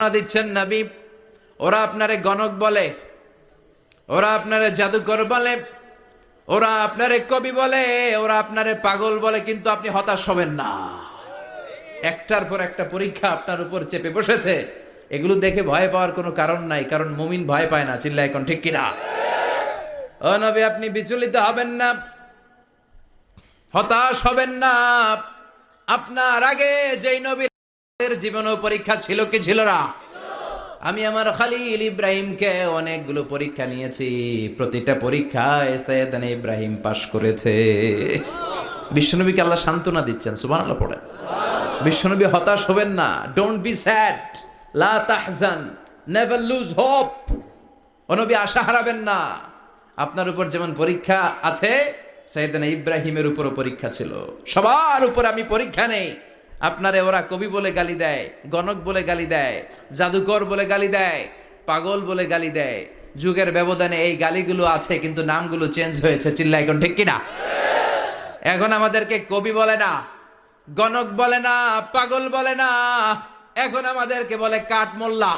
দিচ্ছেন নবী, ওরা আপনারে গণক বলে, ওরা আপনারে জাদুকর বলে, ওরা আপনারে কবি বলে, ওরা আপনারে পাগল বলে, কিন্তু আপনি হতাশ হবেন না। একটার পর একটা পরীক্ষা আপনার উপর চেপে বসেছে। এগুলো দেখে ভয় পাওয়ার কোনো কারণ নাই, কারণ মুমিন ভয় পায় না। চিল্লা এখন ঠিক কিনা? ও নবী, আপনি বিচলিত হবেন না, হতাশ হবেন না। আপনার আগে যেই নবীর জীবনেও পরীক্ষা ছিল কি ছিল না? আমি আমার খালিল ইব্রাহিমকে অনেকগুলো পরীক্ষা নিয়েছি, প্রতিটা পরীক্ষায় সাইয়েদনা ইব্রাহিম পাশ করেছে। বিশ্বনবীকে আল্লাহ সান্ত্বনা দিচ্ছেন, সুবহানাল্লাহ পড়ে। বিশ্বনবী হতাশ হবেন না, ডোন্ট বি স্যাড, লা তাহজান, নেভার লুজ হোপ। ও নবী, আশা হারাবেন না। আপনার উপর যেমন পরীক্ষা আছে, সাইয়েদনা ইব্রাহিমের উপরও পরীক্ষা ছিল। সবার উপর আমি পরীক্ষা নেই। আপনারে ওরা কবি বলে গালি দেয়, গণক বলে গালি দেয়, জাদুকর বলে গালি দেয়, পাগল বলে গালি দেয়। যুগের ব্যবধানে এই গালিগুলো আছে, কিন্তু নামগুলো চেঞ্জ হয়েছে। চিল্লা এখন ঠিক কিনা? এখন আমাদেরকে কবি বলে না, গণক বলে না, পাগল বলে না, এখন আমাদেরকে বলে কাঠ মোল্লা।